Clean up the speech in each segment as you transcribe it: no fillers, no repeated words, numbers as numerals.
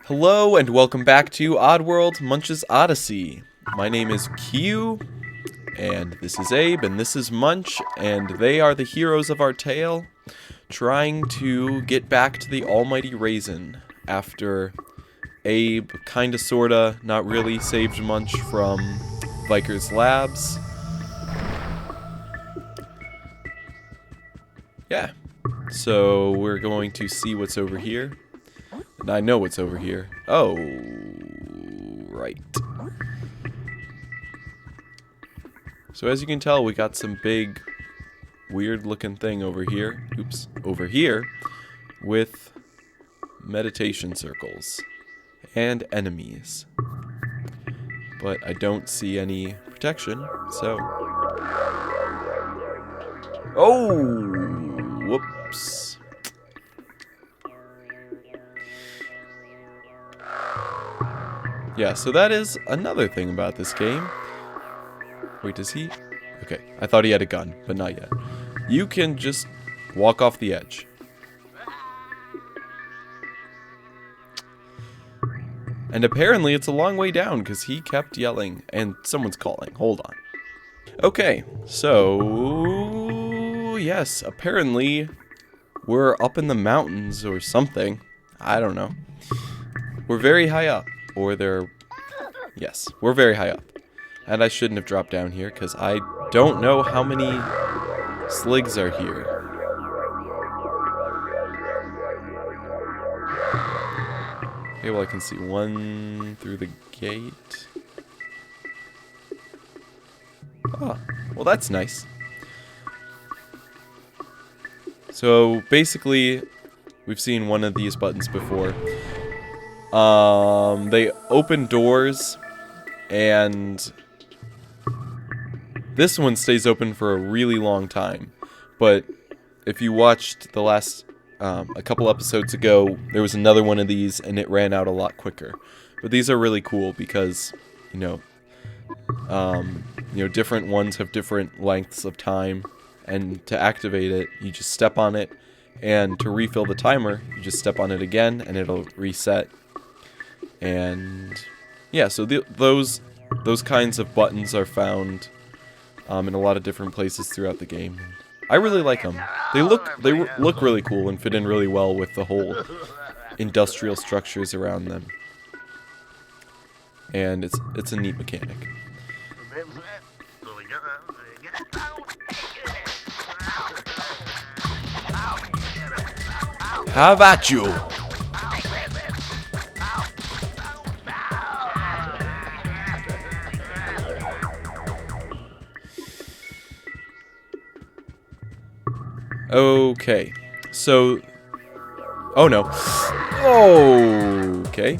Hello and welcome back to Oddworld Munch's Odyssey. My name is Q, and this is Abe, and this is Munch, and they are the heroes of our tale, trying to get back to the almighty Raisin after Abe kinda sorta, not really, saved Munch from Viker's labs. Yeah, so we're going to see what's over here. And I know what's over here. Oh, right. So as you can tell, we got some big, weird-looking thing over here. Oops, over here, with meditation circles and enemies. But I don't see any protection, so... Oh! Whoops. Yeah, so that is another thing about this game. Wait, does he? Okay, I thought he had a gun, but not yet. You can just walk off the edge. And apparently it's a long way down, because he kept yelling, and someone's calling. Hold on. Okay, so... yes, apparently we're up in the mountains or something. I don't know. We're very high up. Or they're... yes, we're very high up. And I shouldn't have dropped down here, because I don't know how many sligs are here. Okay, well I can see one through the gate. Oh, well that's nice. So, basically, we've seen one of these buttons before. They open doors, and this one stays open for a really long time. But if you watched the last, a couple episodes ago, there was another one of these, and it ran out a lot quicker. But these are really cool because, different ones have different lengths of time, and to activate it, you just step on it, and to refill the timer, you just step on it again, and it'll reset. And yeah, so those kinds of buttons are found in a lot of different places throughout the game. I really like them. They look really cool and fit in really well with the whole industrial structures around them. And it's a neat mechanic. How about you? Okay, so... oh no. Okay.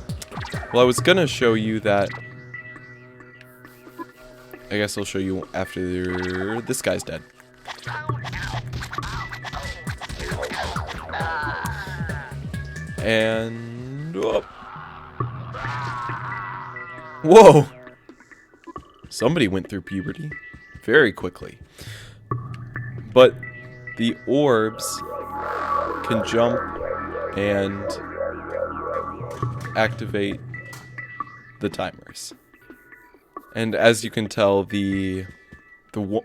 Well, I was gonna show you that... I guess I'll show you after this guy's dead. And... oh. Whoa! Somebody went through puberty very quickly. But... the orbs can jump and activate the timers. And as you can tell, the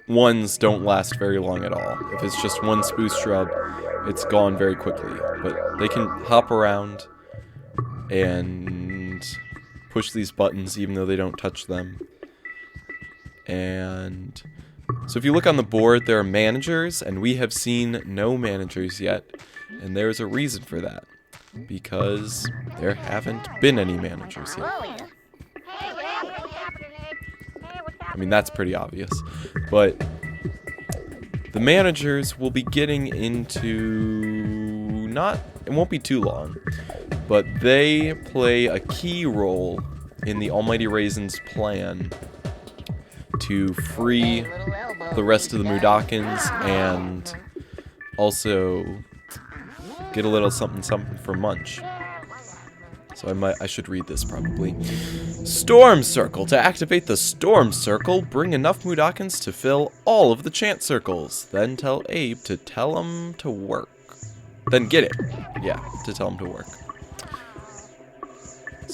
ones don't last very long at all. If it's just one spruce shrub, it's gone very quickly. But they can hop around and push these buttons even though they don't touch them. And... so if you look on the board, there are managers, and we have seen no managers yet, and there's a reason for that, because there haven't been any managers yet. I mean, that's pretty obvious, but the managers will be getting into it won't be too long, but they play a key role in the Almighty Raisin's plan to free the rest of the Mudokons and also get a little something for Munch. So I should read this probably. Storm Circle. To activate the Storm Circle, bring enough Mudokons to fill all of the chant circles. Then tell Abe to tell him to work. Then get it. Yeah, to tell him to work.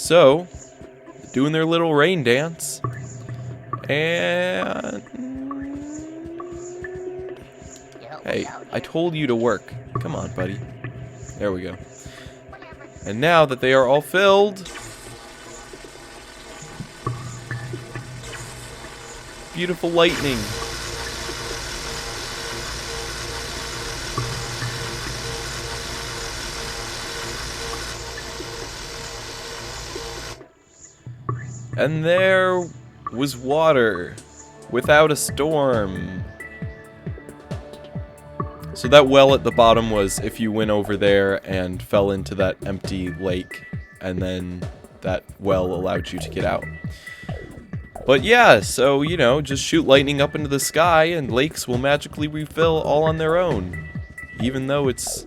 So, doing their little rain dance. And... Hey, I told you to work. Come on, buddy. There we go. And now that they are all filled... Beautiful lightning. And there was water without a storm. So that well at the bottom was if you went over there and fell into that empty lake, and then that well allowed you to get out. But yeah, so, you know, just shoot lightning up into the sky and lakes will magically refill all on their own. Even though it's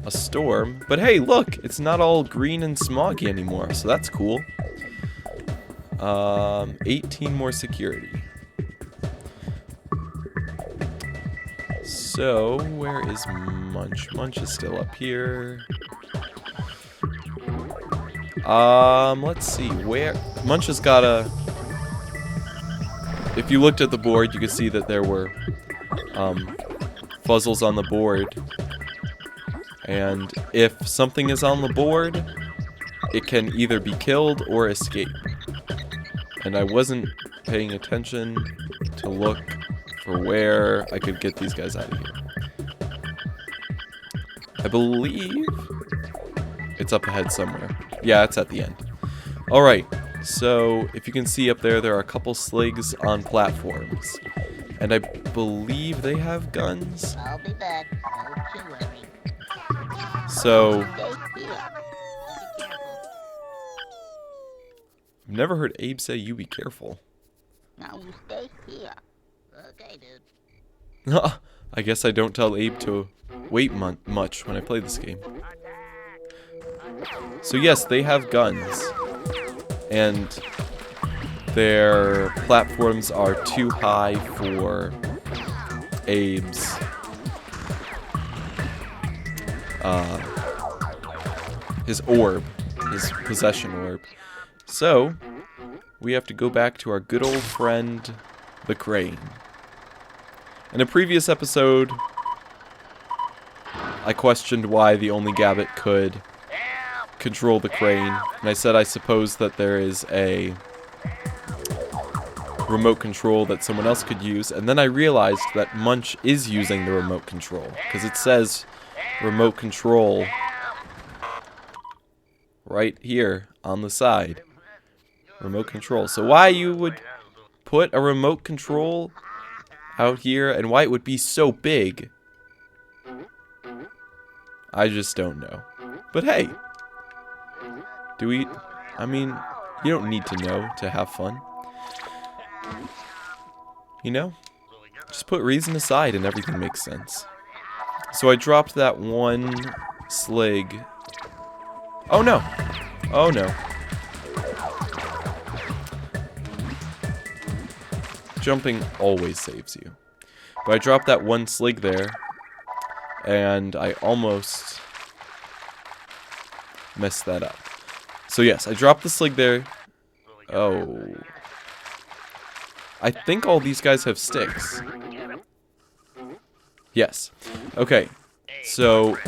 a storm. But hey, look, it's not all green and smoggy anymore, so that's cool. 18 more security. So, where is Munch? Munch is still up here. Let's see, where... Munch has got a... If you looked at the board, you could see that there were, fuzzles on the board. And if something is on the board, it can either be killed or escape. And I wasn't paying attention to look for where I could get these guys out of here. I believe it's up ahead somewhere. Yeah, it's at the end. Alright, so if you can see up there, there are a couple sligs on platforms. And I believe they have guns. I'll be back. Don't you worry. So, Stay here. I've never heard Abe say you be careful. Now you stay here. Okay, dude. I guess I don't tell Abe to wait much when I play this game. So yes, they have guns. And their platforms are too high for Abe's his orb, his possession orb. So, we have to go back to our good old friend, the crane. In a previous episode, I questioned why the only Gabbit could control the crane, and I said I suppose that there is a remote control that someone else could use, and then I realized that Munch is using the remote control, because it says remote control right here on the side. Remote control. So why you would put a remote control out here, and why it would be so big, I just don't know. But hey, I mean, you don't need to know to have fun. You know? Just put reason aside and everything makes sense. So I dropped that one slig. Oh no! Oh no. Jumping always saves you. But I dropped that one slig there, and I almost messed that up. So yes, I dropped the slig there. Oh. I think all these guys have sticks. Yes. Okay. So,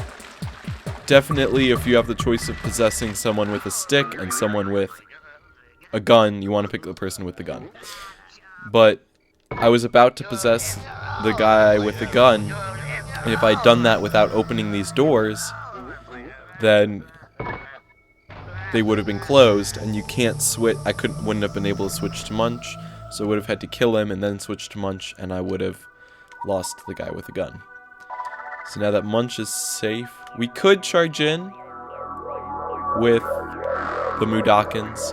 definitely if you have the choice of possessing someone with a stick and someone with a gun, you want to pick the person with the gun. But I was about to possess the guy with the gun, and if I'd done that without opening these doors, then they would have been closed, and you can't switch. I wouldn't have been able to switch to Munch, so I would have had to kill him and then switch to Munch, and I would have lost the guy with the gun. So now that Munch is safe, we could charge in with the Mudokons,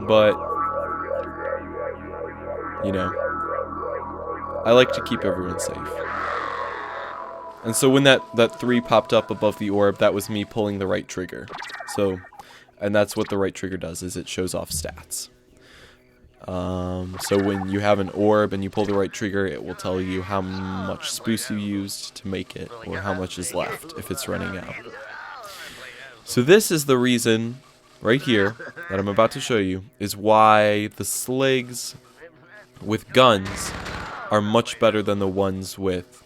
but you know, I like to keep everyone safe. And so when that 3 popped up above the orb, that was me pulling the right trigger. So, and that's what the right trigger does, is it shows off stats. So when you have an orb and you pull the right trigger, it will tell you how much spruce you used to make it, or how much is left if it's running out. So this is the reason, right here, that I'm about to show you, is why the sligs with guns are much better than the ones with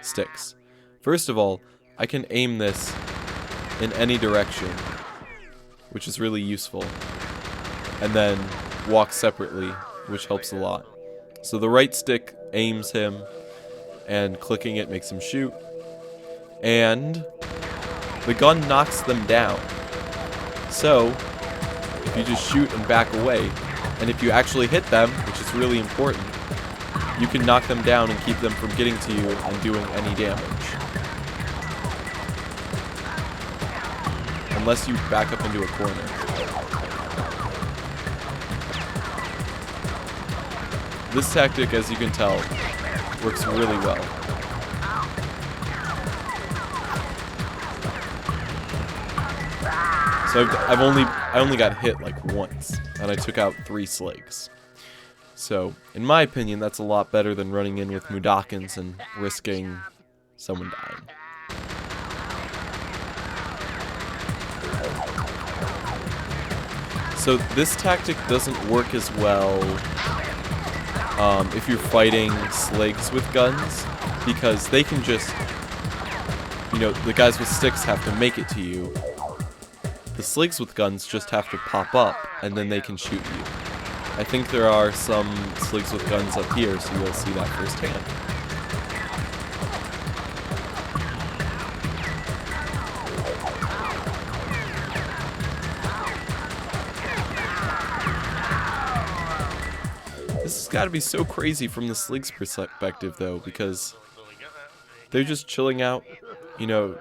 sticks. First of all, I can aim this in any direction, which is really useful, and then walk separately, which helps a lot. So the right stick aims him, and clicking it makes him shoot, and the gun knocks them down. So if you just shoot and back away, and if you actually hit them, which is really important, you can knock them down and keep them from getting to you and doing any damage. Unless you back up into a corner. This tactic, as you can tell, works really well. So I only got hit like once, and I took out 3 sligs. So, in my opinion, that's a lot better than running in with mudokons and risking someone dying. So this tactic doesn't work as well if you're fighting sligs with guns, because they can just, the guys with sticks have to make it to you. The sligs with guns just have to pop up, and then they can shoot you. I think there are some sligs with guns up here, so you'll see that firsthand. This has got to be so crazy from the sligs' perspective, though, because they're just chilling out,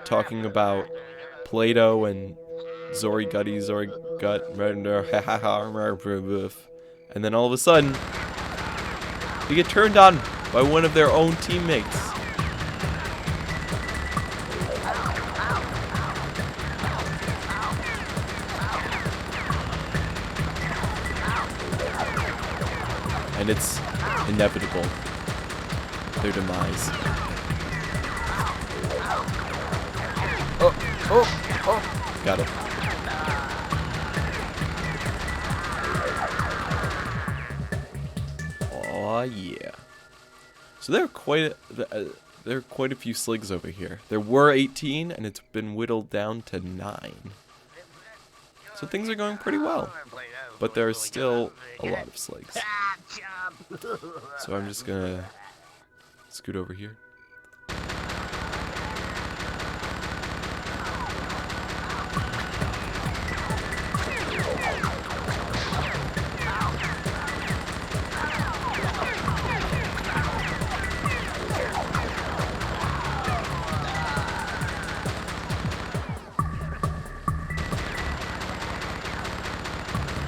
talking about Play-Doh and Zori Gut, and then all of a sudden, they get turned on by one of their own teammates. And it's inevitable, their demise. Oh! Got it. Oh yeah. So there are quite a few sligs over here. There were 18, and it's been whittled down to 9. So things are going pretty well, but there are still a lot of sligs. So I'm just gonna scoot over here.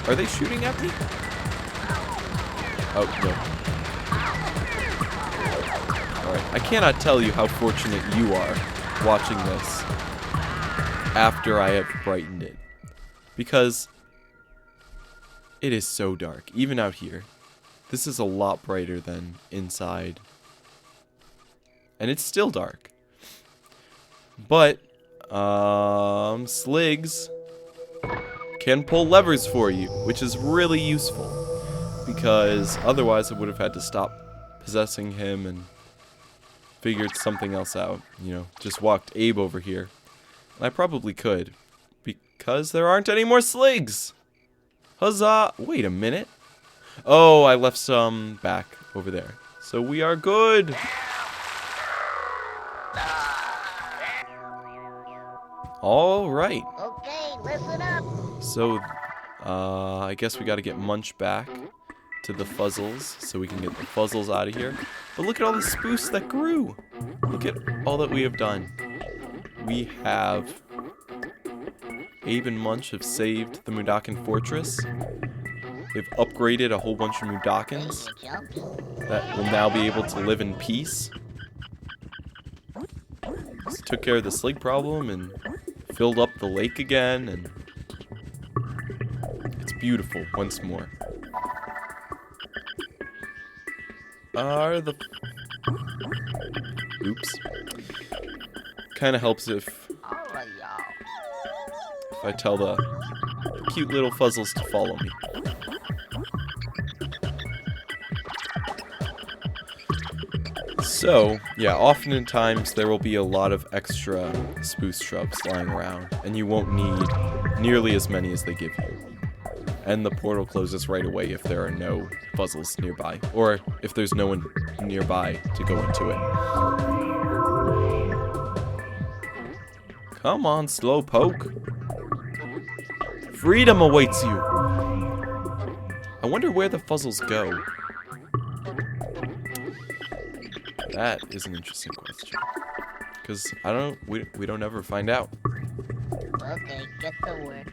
Are they shooting at me? Oh, no. Alright, I cannot tell you how fortunate you are watching this after I have brightened it. Because it is so dark, even out here. This is a lot brighter than inside. And it's still dark. But, sligs can pull levers for you, which is really useful, because otherwise I would have had to stop possessing him and figured something else out. Just walked Abe over here. And I probably could, because there aren't any more sligs. Huzzah! Wait a minute. Oh, I left some back over there. So we are good. All right. Okay, listen up. So, I guess we gotta get Munch back to the Fuzzles so we can get the Fuzzles out of here. But look at all the spoofs that grew! Look at all that we have done. We have... Abe and Munch have saved the Mudokon Fortress. They've upgraded a whole bunch of Mudokons that will now be able to live in peace. Just took care of the slig problem and filled up the lake again, and it's beautiful once more. Oops. Kind of helps if Alright, y'all. if I tell the cute little fuzzles to follow me. So, yeah, oftentimes there will be a lot of extra spruce shrubs lying around, and you won't need nearly as many as they give you. And the portal closes right away if there are no fuzzles nearby, or if there's no one nearby to go into it. Come on, Slowpoke. Freedom awaits you. I wonder where the fuzzles go. That is an interesting question. Because we don't ever find out. Okay, get to work.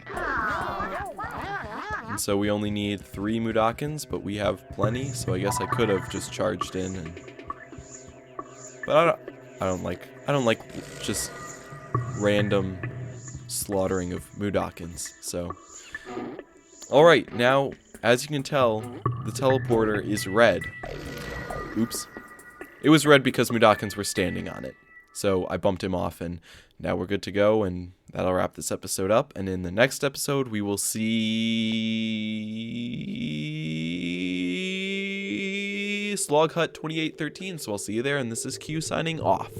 And so we only need 3 Mudokons, but we have plenty, so I guess I could have just charged in and... But I don't like just random slaughtering of Mudokons, so... Alright, now, as you can tell, the teleporter is red. Oops. It was red because Mudokons were standing on it. So I bumped him off, and now we're good to go, and that'll wrap this episode up. And in the next episode, we will see sloghut 2813. So I'll see you there, and this is Q signing off.